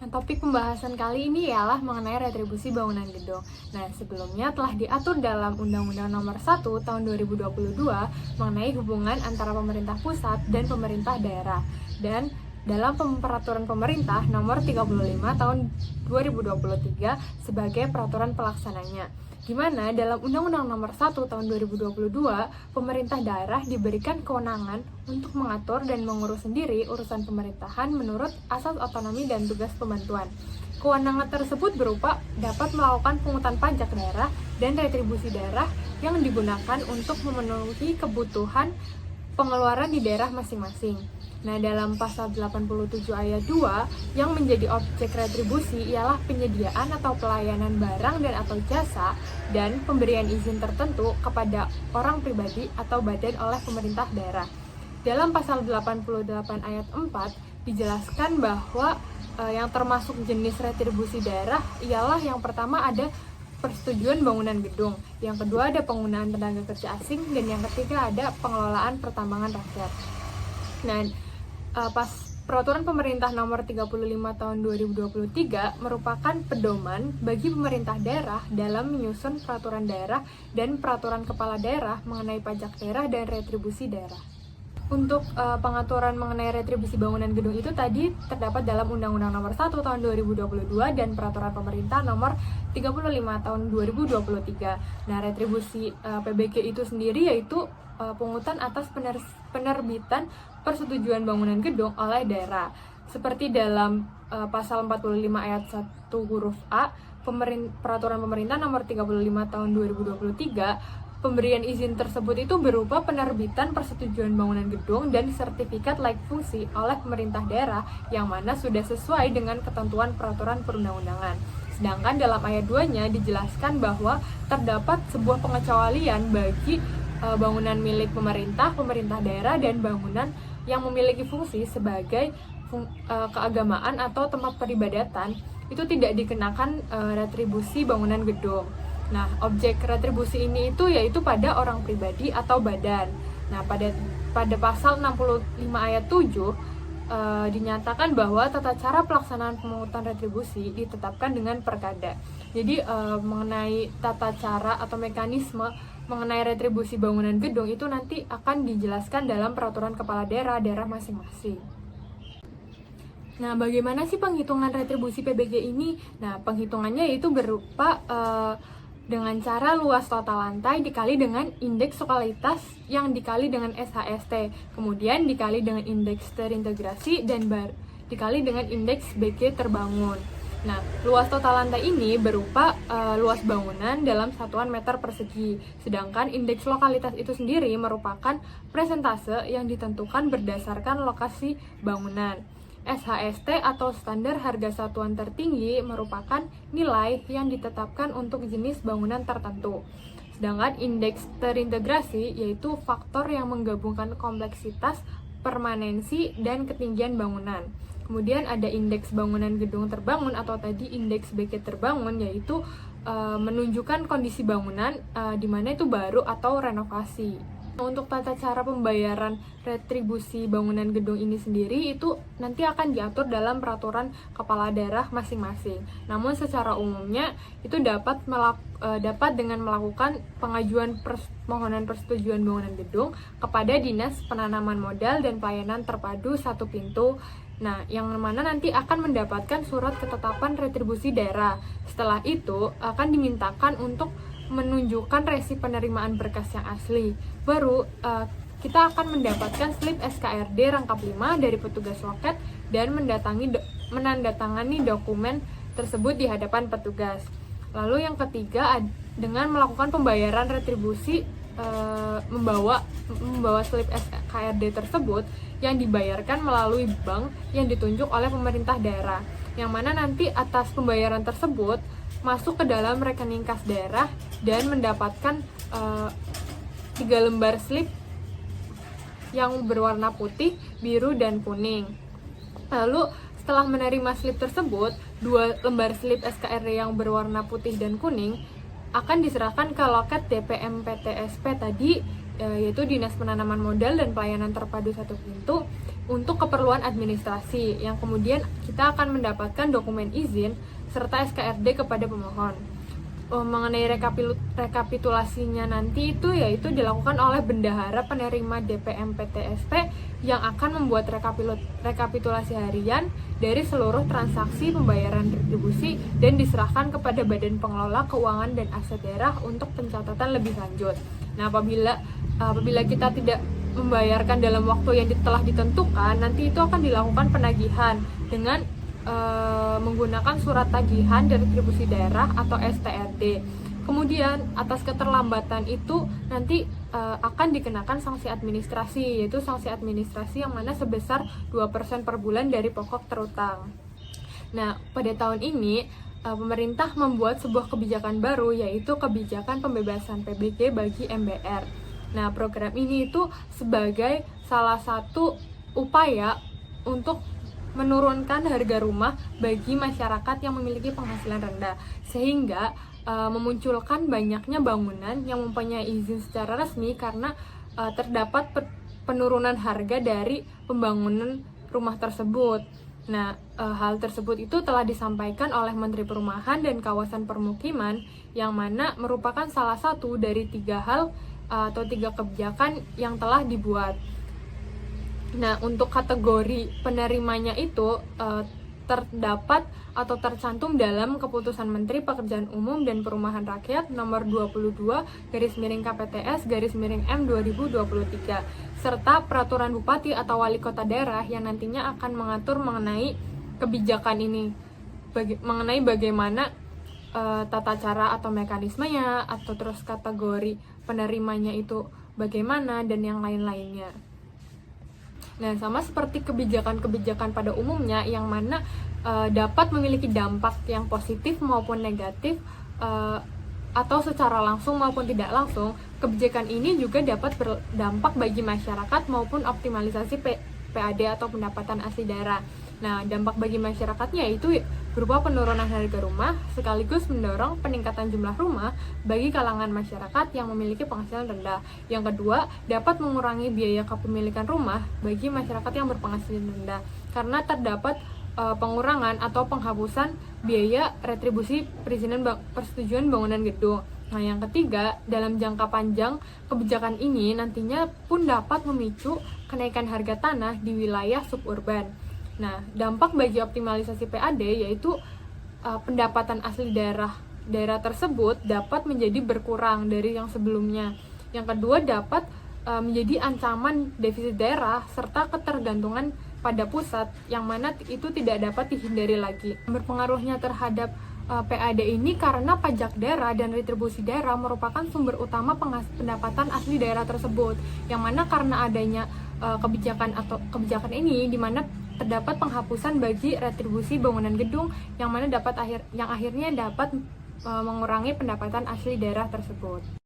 Nah, topik pembahasan kali ini ialah mengenai retribusi bangunan gedung. Nah, sebelumnya telah diatur dalam Undang-Undang Nomor 1 Tahun 2022 mengenai hubungan antara pemerintah pusat dan pemerintah daerah. Dan dalam Peraturan Pemerintah Nomor 35 Tahun 2023 sebagai peraturan pelaksananya. Di mana dalam Undang-Undang Nomor 1 Tahun 2022, pemerintah daerah diberikan kewenangan untuk mengatur dan mengurus sendiri urusan pemerintahan menurut asas otonomi dan tugas pembantuan. Kewenangan tersebut berupa dapat melakukan pungutan pajak daerah dan retribusi daerah yang digunakan untuk memenuhi kebutuhan pengeluaran di daerah masing-masing. Nah, dalam pasal 87 ayat 2 yang menjadi objek retribusi ialah penyediaan atau pelayanan barang dan atau jasa dan pemberian izin tertentu kepada orang pribadi atau badan oleh pemerintah daerah. Dalam pasal 88 ayat 4 dijelaskan bahwa yang termasuk jenis retribusi daerah ialah yang pertama ada persetujuan bangunan gedung, yang kedua ada penggunaan tenaga kerja asing, dan yang ketiga ada pengelolaan pertambangan rakyat. Nah, Peraturan Pemerintah Nomor 35 Tahun 2023 merupakan pedoman bagi pemerintah daerah dalam menyusun peraturan daerah dan peraturan kepala daerah mengenai pajak daerah dan retribusi daerah. Untuk pengaturan mengenai retribusi bangunan gedung itu tadi terdapat dalam Undang-Undang Nomor 1 Tahun 2022 dan Peraturan Pemerintah Nomor 35 Tahun 2023. Nah, retribusi PBG itu sendiri yaitu pungutan atas penerbitan persetujuan bangunan gedung oleh daerah. Seperti dalam pasal 45 ayat 1 huruf A Peraturan Pemerintah Nomor 35 Tahun 2023, pemberian izin tersebut itu berupa penerbitan persetujuan bangunan gedung dan sertifikat layak fungsi oleh pemerintah daerah yang mana sudah sesuai dengan ketentuan peraturan perundang-undangan. Sedangkan dalam ayat 2-nya dijelaskan bahwa terdapat sebuah pengecualian bagi bangunan milik pemerintah daerah, dan bangunan yang memiliki fungsi sebagai keagamaan atau tempat peribadatan itu tidak dikenakan retribusi bangunan gedung. Nah, objek retribusi ini itu yaitu pada orang pribadi atau badan. Nah, pada pasal 65 ayat 7 dinyatakan bahwa tata cara pelaksanaan pemungutan retribusi ditetapkan dengan perkada. Jadi mengenai tata cara atau mekanisme mengenai retribusi bangunan gedung itu nanti akan dijelaskan dalam peraturan kepala daerah masing-masing. Nah, bagaimana sih penghitungan retribusi PBG ini? Nah, penghitungannya itu berupa dengan cara luas total lantai dikali dengan indeks lokalitas yang dikali dengan SHST, kemudian dikali dengan indeks terintegrasi dan dikali dengan indeks BG terbangun. Nah, luas total lantai ini berupa luas bangunan dalam satuan meter persegi, sedangkan indeks lokalitas itu sendiri merupakan persentase yang ditentukan berdasarkan lokasi bangunan. SHST atau standar harga satuan tertinggi merupakan nilai yang ditetapkan untuk jenis bangunan tertentu. Sedangkan indeks terintegrasi yaitu faktor yang menggabungkan kompleksitas, permanensi, dan ketinggian bangunan. Kemudian ada indeks bangunan gedung terbangun atau tadi indeks BG terbangun, yaitu menunjukkan kondisi bangunan di mana itu baru atau renovasi. Untuk tata cara pembayaran retribusi bangunan gedung ini sendiri itu nanti akan diatur dalam peraturan kepala daerah masing-masing. Namun secara umumnya itu dapat dengan melakukan pengajuan permohonan persetujuan bangunan gedung kepada Dinas Penanaman Modal dan Pelayanan Terpadu Satu Pintu. Nah, yang mana nanti akan mendapatkan surat ketetapan retribusi daerah. Setelah itu akan dimintakan untuk menunjukkan resi penerimaan berkas yang asli. Baru kita akan mendapatkan slip SKRD rangkap 5 dari petugas loket dan menandatangani dokumen tersebut di hadapan petugas. Lalu yang ketiga, dengan melakukan pembayaran retribusi membawa slip SKRD tersebut yang dibayarkan melalui bank yang ditunjuk oleh pemerintah daerah, yang mana nanti atas pembayaran tersebut masuk ke dalam rekening kas daerah dan mendapatkan 3 lembar slip yang berwarna putih, biru, dan kuning. Lalu setelah menerima slip tersebut, 2 lembar slip SKRD yang berwarna putih dan kuning akan diserahkan ke loket DPM PTSP tadi, yaitu Dinas Penanaman Modal dan Pelayanan Terpadu Satu Pintu, untuk keperluan administrasi, yang kemudian kita akan mendapatkan dokumen izin serta SKRD kepada pemohon. Mengenai rekapitulasinya nanti yaitu dilakukan oleh bendahara penerima DPM PTSP yang akan membuat rekapitulasi harian dari seluruh transaksi pembayaran retribusi dan diserahkan kepada Badan Pengelola Keuangan dan Aset Daerah untuk pencatatan lebih lanjut. Nah, apabila kita tidak membayarkan dalam waktu yang telah ditentukan, nanti itu akan dilakukan penagihan dengan menggunakan surat tagihan dari retribusi daerah atau STRD. Kemudian atas keterlambatan itu nanti akan dikenakan sanksi administrasi, yaitu sanksi administrasi yang mana sebesar 2% per bulan dari pokok terutang. Nah, pada tahun ini pemerintah membuat sebuah kebijakan baru, yaitu kebijakan pembebasan PBG bagi MBR. Nah, program ini itu sebagai salah satu upaya untuk menurunkan harga rumah bagi masyarakat yang memiliki penghasilan rendah, sehingga memunculkan banyaknya bangunan yang mempunyai izin secara resmi karena terdapat penurunan harga dari pembangunan rumah tersebut. Nah, hal tersebut itu telah disampaikan oleh Menteri Perumahan dan Kawasan Permukiman, yang mana merupakan salah satu dari 3 hal atau 3 kebijakan yang telah dibuat. Nah, untuk kategori penerimanya itu terdapat atau tercantum dalam Keputusan Menteri Pekerjaan Umum dan Perumahan Rakyat nomor 22/KPTS/M 2023 serta Peraturan Bupati atau Wali Kota Daerah yang nantinya akan mengatur mengenai kebijakan ini, mengenai bagaimana tata cara atau mekanismenya, atau terus kategori penerimanya itu bagaimana, dan yang lain-lainnya. Nah, sama seperti kebijakan-kebijakan pada umumnya yang mana dapat memiliki dampak yang positif maupun negatif, atau secara langsung maupun tidak langsung, kebijakan ini juga dapat berdampak bagi masyarakat maupun optimalisasi PAD atau pendapatan asli daerah. Nah, dampak bagi masyarakatnya itu berupa penurunan harga rumah sekaligus mendorong peningkatan jumlah rumah bagi kalangan masyarakat yang memiliki penghasilan rendah. Yang kedua, dapat mengurangi biaya kepemilikan rumah bagi masyarakat yang berpenghasilan rendah karena terdapat pengurangan atau penghapusan biaya retribusi perizinan persetujuan bangunan gedung. Nah, yang ketiga, dalam jangka panjang, kebijakan ini nantinya pun dapat memicu kenaikan harga tanah di wilayah suburban. Nah, dampak bagi optimalisasi PAD yaitu pendapatan asli daerah tersebut dapat menjadi berkurang dari yang sebelumnya. Yang kedua, dapat menjadi ancaman defisit daerah serta ketergantungan pada pusat yang mana itu tidak dapat dihindari lagi. Berpengaruhnya terhadap PAD ini karena pajak daerah dan retribusi daerah merupakan sumber utama pendapatan asli daerah tersebut, yang mana karena adanya kebijakan ini di mana terdapat penghapusan bagi retribusi bangunan gedung yang akhirnya dapat mengurangi pendapatan asli daerah tersebut.